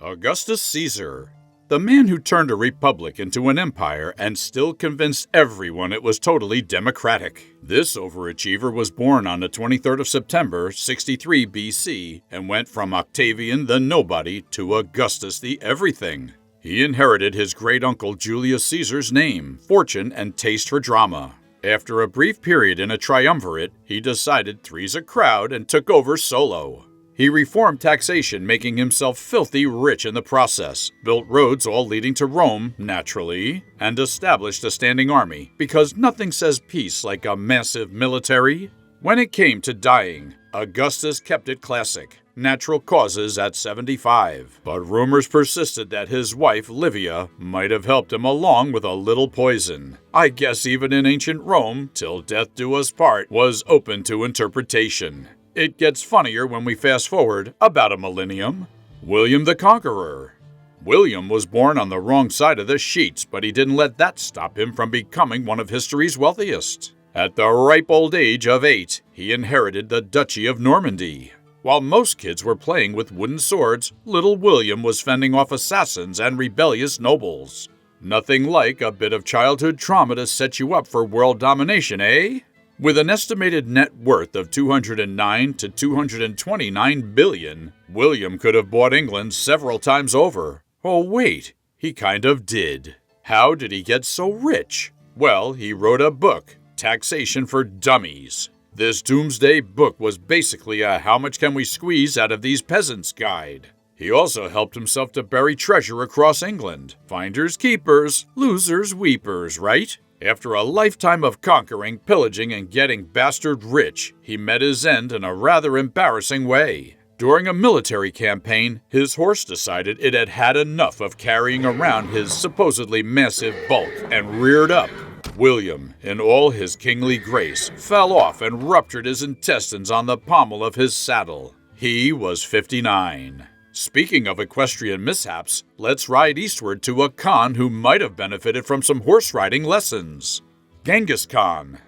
Augustus Caesar, the man who turned a republic into an empire and still convinced everyone it was totally democratic. This overachiever was born on the 23rd of September, 63 BC, and went from Octavian the nobody to Augustus the everything. He inherited his great-uncle Julius Caesar's name, fortune, and taste for drama. After a brief period in a triumvirate, he decided three's a crowd and took over solo. He reformed taxation, making himself filthy rich in the process, built roads all leading to Rome, naturally, and established a standing army, because nothing says peace like a massive military. When it came to dying, Augustus kept it classic, natural causes at 75. But rumors persisted that his wife, Livia, might have helped him along with a little poison. I guess even in ancient Rome, till death do us part, was open to interpretation. It gets funnier when we fast forward about a millennium. William the Conqueror. William was born on the wrong side of the sheets, but he didn't let that stop him from becoming one of history's wealthiest. At the ripe old age of 8, he inherited the Duchy of Normandy. While most kids were playing with wooden swords, little William was fending off assassins and rebellious nobles. Nothing like a bit of childhood trauma to set you up for world domination, eh? With an estimated net worth of $209 to $229 billion, William could have bought England several times over. Oh wait, he kind of did. How did he get so rich? Well, he wrote a book, Taxation for Dummies. This doomsday book was basically a how much can we squeeze out of these peasants guide. He also helped himself to bury treasure across England. Finders keepers, losers weepers, right? After a lifetime of conquering, pillaging, and getting bastard rich, he met his end in a rather embarrassing way. During a military campaign, his horse decided it had had enough of carrying around his supposedly massive bulk and reared up. William, in all his kingly grace, fell off and ruptured his intestines on the pommel of his saddle. He was 59. Speaking of equestrian mishaps, let's ride eastward to a Khan who might have benefited from some horse riding lessons. Genghis Khan.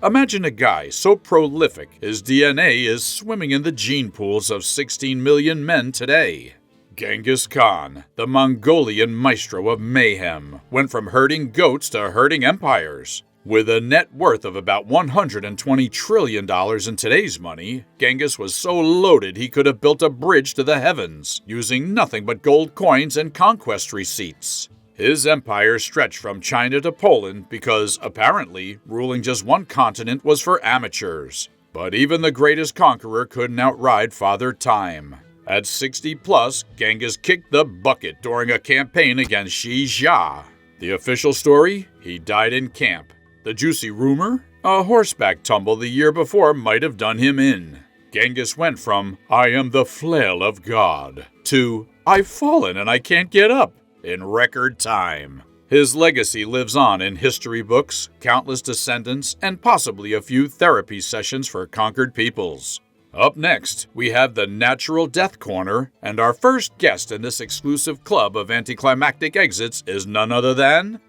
Imagine a guy so prolific his DNA is swimming in the gene pools of 16 million men today. Genghis Khan, the Mongolian maestro of mayhem, went from herding goats to herding empires. With a net worth of about $120 trillion in today's money, Genghis was so loaded he could have built a bridge to the heavens, using nothing but gold coins and conquest receipts. His empire stretched from China to Poland because, apparently, ruling just one continent was for amateurs. But even the greatest conqueror couldn't outride Father Time. At 60 plus, Genghis kicked the bucket during a campaign against Xi Jia. The official story? He died in camp. The juicy rumor? A horseback tumble the year before might have done him in. Genghis went from, I am the flail of God, to, I've fallen and I can't get up, in record time. His legacy lives on in history books, countless descendants, and possibly a few therapy sessions for conquered peoples. Up next, we have the Natural Death Corner, and our first guest in this exclusive club of anticlimactic exits is none other than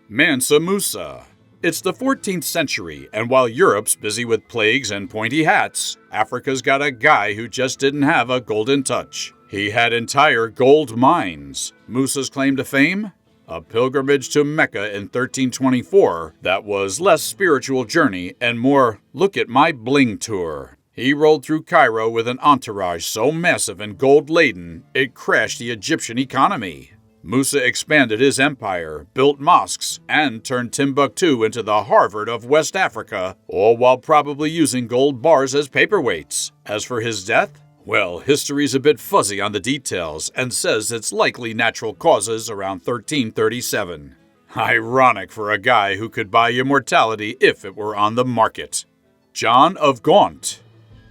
Mansa Musa. It's the 14th century, and while Europe's busy with plagues and pointy hats, Africa's got a guy who just didn't have a golden touch. He had entire gold mines. Musa's claim to fame? A pilgrimage to Mecca in 1324 that was less spiritual journey and more look at my bling tour. He rolled through Cairo with an entourage so massive and gold-laden, it crashed the Egyptian economy. Musa expanded his empire, built mosques, and turned Timbuktu into the Harvard of West Africa, all while probably using gold bars as paperweights. As for his death? Well, history's a bit fuzzy on the details and says it's likely natural causes around 1337. Ironic for a guy who could buy immortality if it were on the market. John of Gaunt.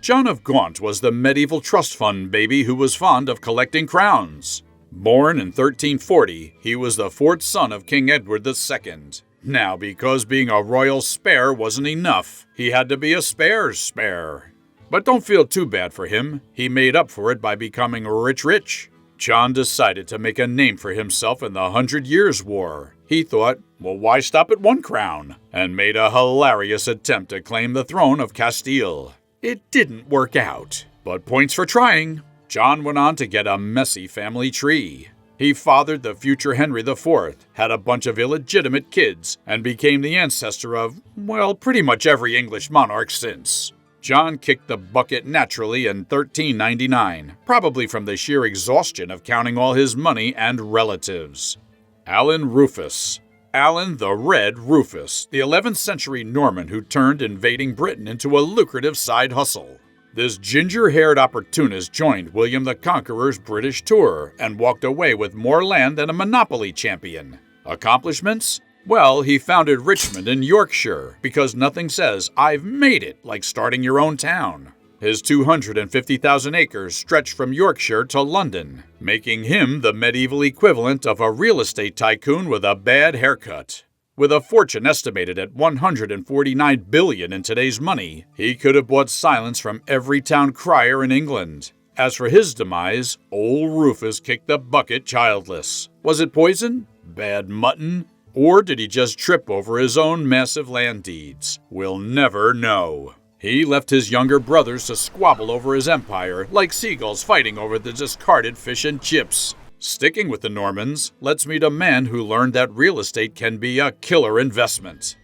John of Gaunt was the medieval trust fund baby who was fond of collecting crowns. Born in 1340, he was the fourth son of King Edward II. Now, because being a royal spare wasn't enough, he had to be a spare's spare. But don't feel too bad for him. He made up for it by becoming rich. John decided to make a name for himself in the 100 Years' War. He thought, well, why stop at one crown? And made a hilarious attempt to claim the throne of Castile. It didn't work out, but points for trying. John went on to get a messy family tree. He fathered the future Henry IV, had a bunch of illegitimate kids, and became the ancestor of, well, pretty much every English monarch since. John kicked the bucket naturally in 1399, probably from the sheer exhaustion of counting all his money and relatives. Allan Rufus. Allan the Red Rufus, the 11th century Norman who turned invading Britain into a lucrative side hustle. This ginger-haired opportunist joined William the Conqueror's British tour and walked away with more land than a monopoly champion. Accomplishments? Well, he founded Richmond in Yorkshire because nothing says, "I've made it," like starting your own town. His 250,000 acres stretched from Yorkshire to London, making him the medieval equivalent of a real estate tycoon with a bad haircut. With a fortune estimated at $149 billion in today's money, he could have bought silence from every town crier in England. As for his demise, old Rufus kicked the bucket childless. Was it poison? Bad mutton? Or did he just trip over his own massive land deeds? We'll never know. He left his younger brothers to squabble over his empire, like seagulls fighting over the discarded fish and chips. Sticking with the Normans, let's meet a man who learned that real estate can be a killer investment.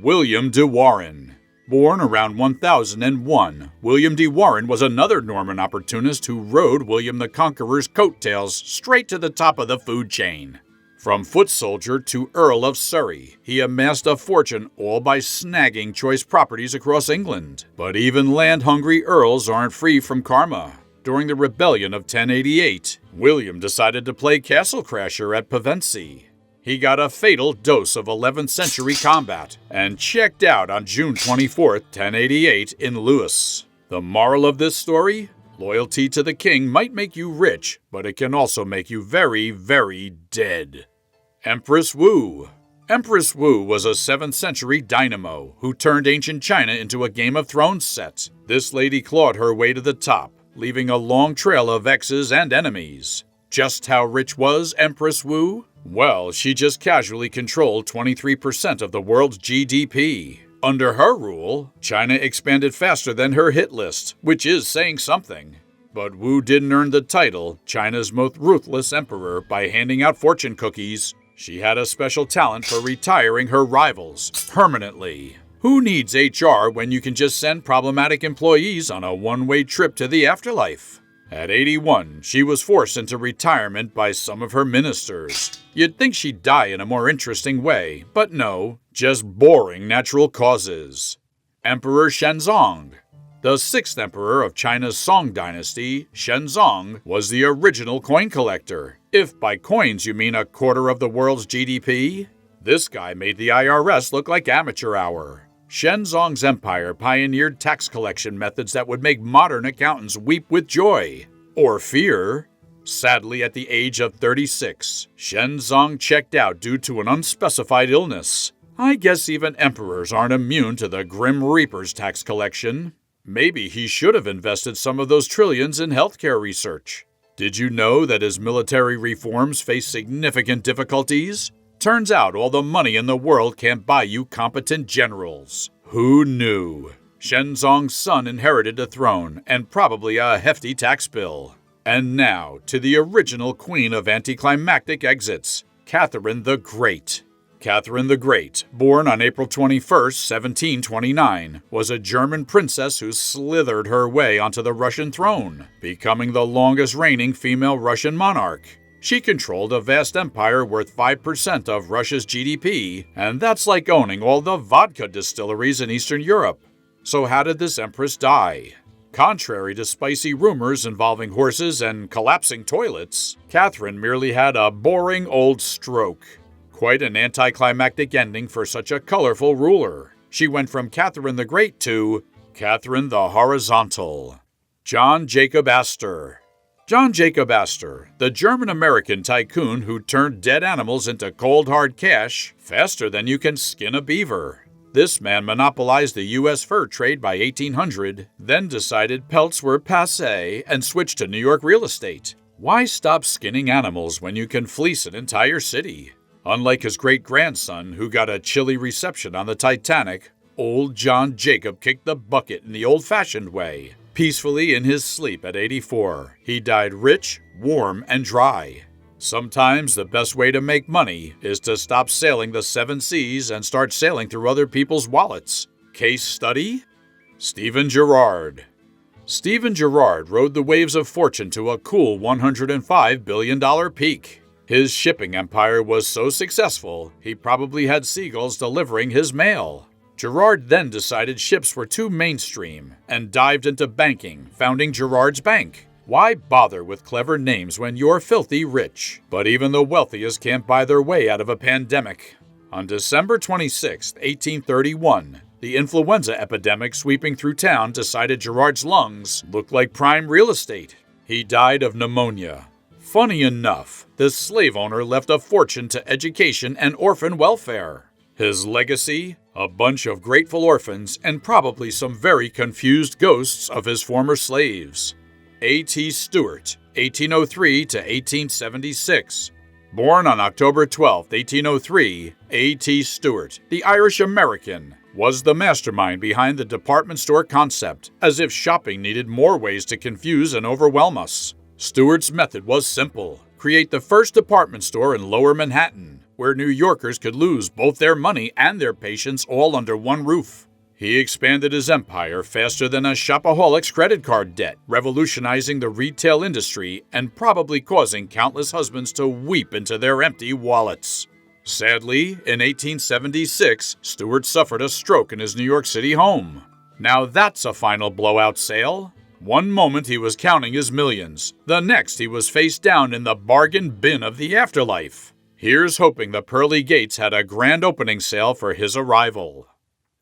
William de Warenne. Born around 1001, William de Warenne was another Norman opportunist who rode William the Conqueror's coattails straight to the top of the food chain. From foot soldier to Earl of Surrey, he amassed a fortune all by snagging choice properties across England. But even land-hungry earls aren't free from karma. During the rebellion of 1088, William decided to play Castle Crasher at Pevensey. He got a fatal dose of 11th century combat and checked out on June 24, 1088 in Lewes. The moral of this story? Loyalty to the king might make you rich, but it can also make you very, very dead. Empress Woo. Empress Woo was a 7th century dynamo who turned ancient China into a Game of Thrones set. This lady clawed her way to the top, leaving a long trail of exes and enemies. Just how rich was Empress Woo? Well, she just casually controlled 23% of the world's GDP. Under her rule, China expanded faster than her hit list, which is saying something. But Wu didn't earn the title, China's most ruthless emperor, by handing out fortune cookies. She had a special talent for retiring her rivals permanently. Who needs HR when you can just send problematic employees on a one-way trip to the afterlife? At 81, she was forced into retirement by some of her ministers. You'd think she'd die in a more interesting way, but no, just boring natural causes. Emperor ShenZong. The 6th emperor of China's Song dynasty, ShenZong, was the original coin collector. If by coins you mean a quarter of the world's GDP. This guy made the IRS look like amateur hour. ShenZong's empire pioneered tax collection methods that would make modern accountants weep with joy. Or fear. Sadly, at the age of 36, ShenZong checked out due to an unspecified illness. I guess even emperors aren't immune to the Grim Reaper's tax collection. Maybe he should have invested some of those trillions in healthcare research. Did you know that his military reforms face significant difficulties? Turns out all the money in the world can't buy you competent generals. Who knew? ShenZong's son inherited the throne and probably a hefty tax bill. And now to the original queen of anticlimactic exits, Catherine the Great. Catherine the Great, born on April 21, 1729, was a German princess who slithered her way onto the Russian throne, becoming the longest reigning female Russian monarch. She controlled a vast empire worth 5% of Russia's GDP, and that's like owning all the vodka distilleries in Eastern Europe. So how did this empress die? Contrary to spicy rumors involving horses and collapsing toilets, Catherine merely had a boring old stroke. Quite an anticlimactic ending for such a colorful ruler. She went from Catherine the Great to Catherine the Horizontal. John Jacob Aster. John Jacob Aster, the German-American tycoon who turned dead animals into cold hard cash faster than you can skin a beaver. This man monopolized the U.S. fur trade by 1800, then decided pelts were passé and switched to New York real estate. Why stop skinning animals when you can fleece an entire city? Unlike his great-grandson, who got a chilly reception on the Titanic, old John Jacob kicked the bucket in the old-fashioned way. peacefully in his sleep at 84. He died rich, warm, and dry. Sometimes the best way to make money is to stop sailing the 7 seas and start sailing through other people's wallets. Case study? Stephen Gerard. Stephen Gerard rode the waves of fortune to a cool $105 billion peak. His shipping empire was so successful, he probably had seagulls delivering his mail. Gerard then decided ships were too mainstream and dived into banking, founding Gerard's Bank. Why bother with clever names when you're filthy rich? But even the wealthiest can't buy their way out of a pandemic. On December 26, 1831, the influenza epidemic sweeping through town decided Gerard's lungs looked like prime real estate. He died of pneumonia. Funny enough, this slave owner left a fortune to education and orphan welfare. His legacy? A bunch of grateful orphans and probably some very confused ghosts of his former slaves. A.T. Stewart, 1803 to 1876. Born on October 12, 1803, A.T. Stewart, the Irish-American, was the mastermind behind the department store concept, as if shopping needed more ways to confuse and overwhelm us. Stewart's method was simple: create the first department store in Lower Manhattan, where New Yorkers could lose both their money and their patience all under one roof. He expanded his empire faster than a shopaholic's credit card debt, revolutionizing the retail industry and probably causing countless husbands to weep into their empty wallets. Sadly, in 1876, Stewart suffered a stroke in his New York City home. Now that's a final blowout sale. One moment he was counting his millions, the next he was face down in the bargain bin of the afterlife. Here's hoping the pearly gates had a grand opening sale for his arrival.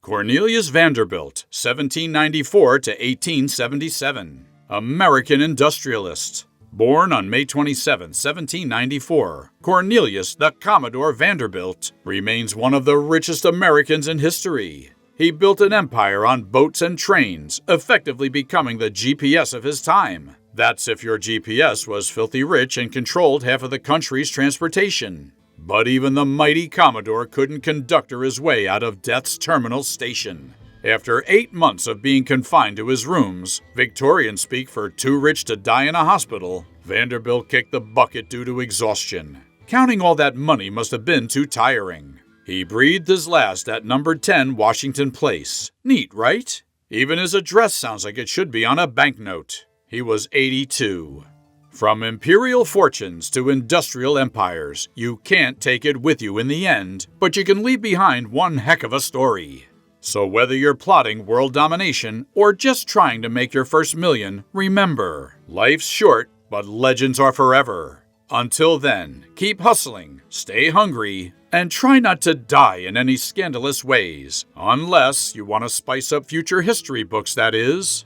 Cornelius Vanderbilt, 1794 to 1877. American industrialist. Born on May 27, 1794, Cornelius the Commodore Vanderbilt remains one of the richest Americans in history. He built an empire on boats and trains, effectively becoming the GPS of his time. That's if your GPS was filthy rich and controlled half of the country's transportation. But even the mighty Commodore couldn't conductor his way out of death's terminal station. After 8 months of being confined to his rooms, Victorian speak for too rich to die in a hospital, Vanderbilt kicked the bucket due to exhaustion. Counting all that money must have been too tiring. He breathed his last at number 10 Washington Place. Neat, right? Even his address sounds like it should be on a banknote. He was 82. From imperial fortunes to industrial empires, you can't take it with you in the end, but you can leave behind one heck of a story. So whether you're plotting world domination or just trying to make your first million, remember, life's short, but legends are forever. Until then, keep hustling, stay hungry, and try not to die in any scandalous ways, unless you want to spice up future history books, that is.